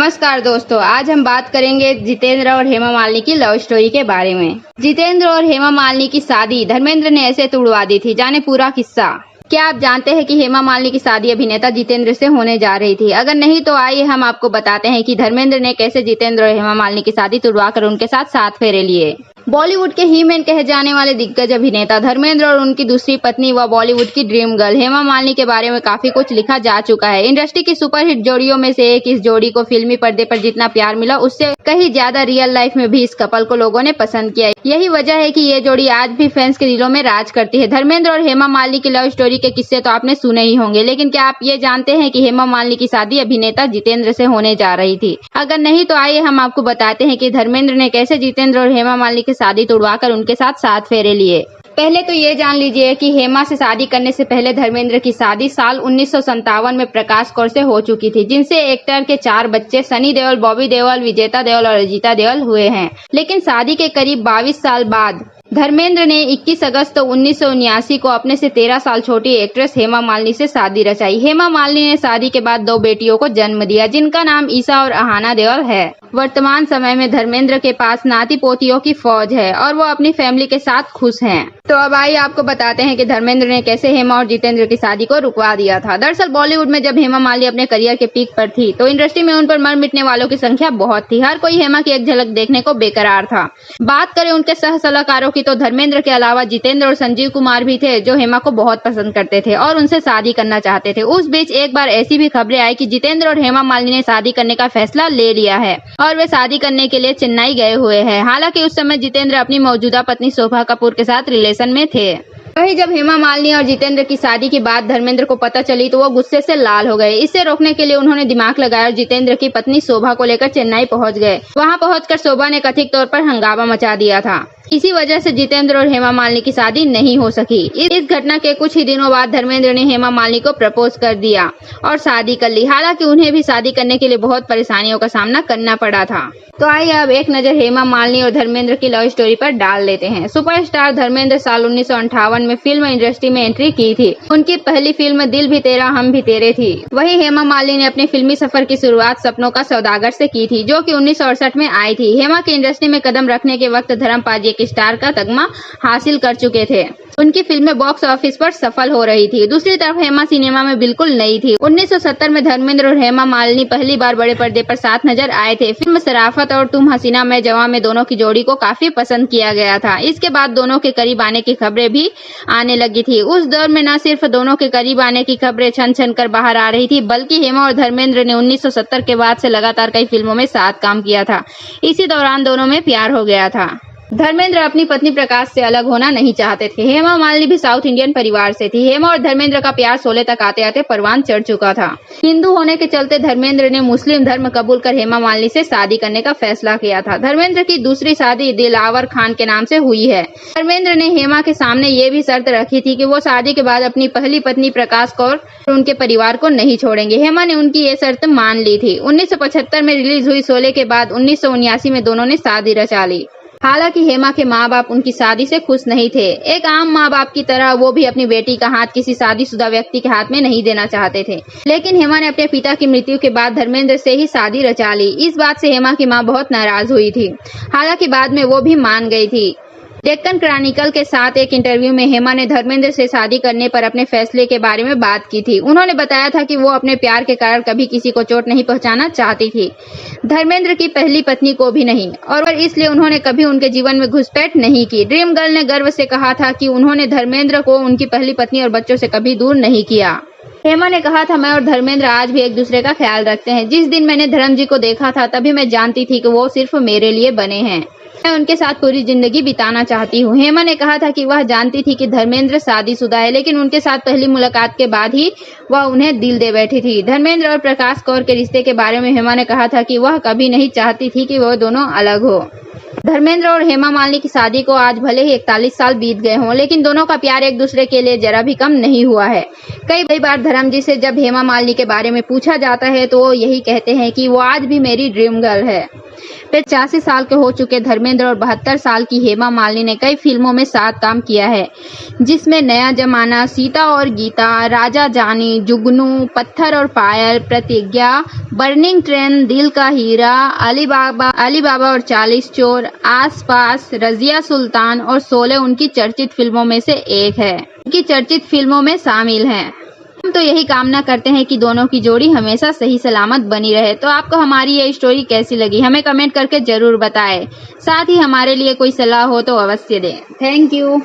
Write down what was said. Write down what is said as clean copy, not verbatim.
नमस्कार दोस्तों, आज हम बात करेंगे जितेंद्र और हेमा मालिनी की लव स्टोरी के बारे में। जितेंद्र और हेमा मालिनी की शादी धर्मेंद्र ने ऐसे तुड़वा दी थी, जाने पूरा किस्सा। क्या आप जानते हैं कि हेमा मालिनी की शादी अभिनेता जितेंद्र से होने जा रही थी? अगर नहीं तो आइए हम आपको बताते हैं कि धर्मेंद्र ने कैसे जितेंद्र और हेमा मालिनी की शादी तुड़वाकर उनके साथ 7 फेरे लिए। बॉलीवुड के ही मैन कहे जाने वाले दिग्गज अभिनेता धर्मेंद्र और उनकी दूसरी पत्नी व बॉलीवुड की ड्रीम गर्ल हेमा मालिनी के बारे में काफी कुछ लिखा जा चुका है। इंडस्ट्री की सुपरहिट जोड़ियों में से एक इस जोड़ी को फिल्मी पर्दे पर जितना प्यार मिला, उससे कहीं ज्यादा रियल लाइफ में भी इस कपल को लोगों ने पसंद किया। यही वजह है कि ये जोड़ी आज भी फैंस के दिलों में राज करती है। धर्मेंद्र और हेमा मालिनी की लव स्टोरी के किस्से तो आपने सुने ही होंगे, लेकिन क्या आप ये जानते हैं कि हेमा मालिनी की शादी अभिनेता जितेंद्र से होने जा रही थी? अगर नहीं तो आइए हम आपको बताते हैं कि धर्मेंद्र ने कैसे जितेंद्र और हेमा मालिनी की शादी तुड़वाकर उनके साथ 7 फेरे लिए। पहले तो ये जान लीजिए कि हेमा से शादी करने से पहले धर्मेंद्र की शादी साल 1957 में प्रकाश कौर से हो चुकी थी, जिनसे एक्टर के 4 बच्चे सनी देओल, बॉबी देओल, विजेता देओल और अजीता देओल हुए हैं। लेकिन शादी के करीब 22 साल बाद धर्मेंद्र ने 21 अगस्त 1979 को अपने से 13 साल छोटी एक्ट्रेस हेमा मालिनी से शादी रचाई। हेमा मालिनी ने शादी के बाद 2 बेटियों को जन्म दिया, जिनका नाम ईशा और अहाना देओल है। वर्तमान समय में धर्मेंद्र के पास नाती पोतियों की फौज है और वो अपनी फैमिली के साथ खुश हैं। तो अब आइए आपको बताते हैं कि धर्मेंद्र ने कैसे हेमा और जितेंद्र की शादी को रुकवा दिया था। दरअसल बॉलीवुड में जब हेमा मालिनी अपने करियर के पीक पर थी तो इंडस्ट्री में उन पर मर मिटने वालों की संख्या बहुत थी। हर कोई हेमा की एक झलक देखने को बेकरार था। बात करें उनके सह सलाहकारों की तो धर्मेंद्र के अलावा जितेंद्र और संजीव कुमार भी थे, जो हेमा को बहुत पसंद करते थे और उनसे शादी करना चाहते थे। उस बीच एक बार ऐसी भी खबरें आई कि जितेंद्र और हेमा मालिनी ने शादी करने का फैसला ले लिया है और वे शादी करने के लिए चेन्नई गए हुए हैं। हालांकि उस समय जितेंद्र अपनी मौजूदा पत्नी शोभा कपूर के साथ रिलेशन में थे। वहीं जब हेमा मालिनी और जितेंद्र की शादी की बात धर्मेंद्र को पता चली तो वो गुस्से से लाल हो गए। इसे रोकने के लिए उन्होंने दिमाग लगाया और जितेंद्र की पत्नी शोभा को लेकर चेन्नई पहुंच गए। वहां पहुंचकर शोभा ने कथित तौर पर हंगामा मचा दिया था। इसी वजह से जितेंद्र और हेमा मालिनी की शादी नहीं हो सकी। इस घटना के कुछ ही दिनों बाद धर्मेंद्र ने हेमा मालिनी को प्रपोज कर दिया और शादी कर ली। हालांकि उन्हें भी शादी करने के लिए बहुत परेशानियों का सामना करना पड़ा था। तो आइए अब एक नजर हेमा मालिनी और धर्मेंद्र की लव स्टोरी पर डाल लेते हैं। सुपरस्टार धर्मेंद्र साल 1958 में फिल्म इंडस्ट्री में एंट्री की थी। उनकी पहली फिल्म दिल भी तेरा हम भी तेरे थी। वहीं हेमा मालिनी ने अपने फिल्मी सफर की शुरुआत सपनों का सौदागर से की थी, जो कि 1968 में आई थी। हेमा की इंडस्ट्री में कदम रखने के वक्त धर्मपाल स्टार का तगमा हासिल कर चुके थे। उनकी फिल्में बॉक्स ऑफिस पर सफल हो रही थी। दूसरी तरफ हेमा सिनेमा में बिल्कुल नई थी। 1970 में धर्मेंद्र और हेमा मालिनी पहली बार बड़े पर्दे पर साथ नजर आए थे। फिल्म शराफत और तुम हसीना मैं जवां में दोनों की जोड़ी को काफी पसंद किया गया था। इसके बाद दोनों के करीब आने की खबरें भी आने लगी थी। उस दौर में न सिर्फ दोनों के करीब आने की खबरें छन छन कर बाहर आ रही थी, बल्कि हेमा और धर्मेंद्र ने 1970 के बाद से लगातार कई फिल्मों में साथ काम किया था। इसी दौरान दोनों में प्यार हो गया था। धर्मेंद्र अपनी पत्नी प्रकाश से अलग होना नहीं चाहते थे। हेमा मालिनी भी साउथ इंडियन परिवार से थी। हेमा और धर्मेंद्र का प्यार 16 तक आते आते परवान चढ़ चुका था। हिंदू होने के चलते धर्मेंद्र ने मुस्लिम धर्म कबूल कर हेमा मालिनी से शादी करने का फैसला किया था। धर्मेंद्र की दूसरी शादी दिलावर खान के नाम से हुई है। धर्मेंद्र ने हेमा के सामने ये भी शर्त रखी थी कि वो शादी के बाद अपनी पहली पत्नी प्रकाश कौर और उनके परिवार को नहीं छोड़ेंगे। हेमा ने उनकी ये शर्त मान ली थी। 1975 में रिलीज हुई शोले के बाद 1979 में दोनों ने शादी रचा ली। हालांकि हेमा के माँ बाप उनकी शादी से खुश नहीं थे। एक आम माँ बाप की तरह वो भी अपनी बेटी का हाथ किसी शादीशुदा व्यक्ति के हाथ में नहीं देना चाहते थे। लेकिन हेमा ने अपने पिता की मृत्यु के बाद धर्मेंद्र से ही शादी रचा ली। इस बात से हेमा की माँ बहुत नाराज हुई थी। हालांकि बाद में वो भी मान गई थी। डेक्कन क्रॉनिकल के साथ एक इंटरव्यू में हेमा ने धर्मेंद्र से शादी करने पर अपने फैसले के बारे में बात की थी। उन्होंने बताया था कि वो अपने प्यार के कारण कभी किसी को चोट नहीं पहुंचाना चाहती थी, धर्मेंद्र की पहली पत्नी को भी नहीं, और इसलिए उन्होंने कभी उनके जीवन में घुसपैठ नहीं की। ड्रीम गर्ल ने गर्व से कहा था कि उन्होंने धर्मेंद्र को उनकी पहली पत्नी और बच्चों से कभी दूर नहीं किया। हेमा ने कहा था, मैं और धर्मेंद्र आज भी एक दूसरे का ख्याल रखते हैं। जिस दिन मैंने धर्म जी को देखा था तभी मैं जानती थी कि वो सिर्फ मेरे लिए बने हैं। मैं उनके साथ पूरी जिंदगी बिताना चाहती हूँ। हेमा ने कहा था कि वह जानती थी कि धर्मेंद्र शादीशुदा है, लेकिन उनके साथ पहली मुलाकात के बाद ही वह उन्हें दिल दे बैठी थी। धर्मेंद्र और प्रकाश कौर के रिश्ते के बारे में हेमा ने कहा था कि वह कभी नहीं चाहती थी कि वह दोनों अलग हो। धर्मेंद्र और हेमा मालिनी की शादी को आज भले ही 41 साल बीत गए हों, लेकिन दोनों का प्यार एक दूसरे के लिए जरा भी कम नहीं हुआ है। कई बार धर्म जी से जब हेमा मालिनी के बारे में पूछा जाता है तो वो यही कहते हैं कि वो आज भी मेरी ड्रीम गर्ल है। 85 साल के हो चुके धर्मेंद्र और 72 साल की हेमा मालिनी ने कई फिल्मों में साथ काम किया है, जिसमें नया जमाना, सीता और गीता, राजा जानी, जुगनू, पत्थर और पायल, प्रतिज्ञा, बर्निंग ट्रेन, दिल का हीरा, अली बाबा और 40 चोर, आस पास, रजिया सुल्तान और शोले उनकी चर्चित फिल्मों में से एक है। उनकी चर्चित फिल्मों में शामिल हैं। हम तो यही कामना करते हैं कि दोनों की जोड़ी हमेशा सही सलामत बनी रहे। तो आपको हमारी ये स्टोरी कैसी लगी हमें कमेंट करके जरूर बताएं। साथ ही हमारे लिए कोई सलाह हो तो अवश्य दें। Thank you.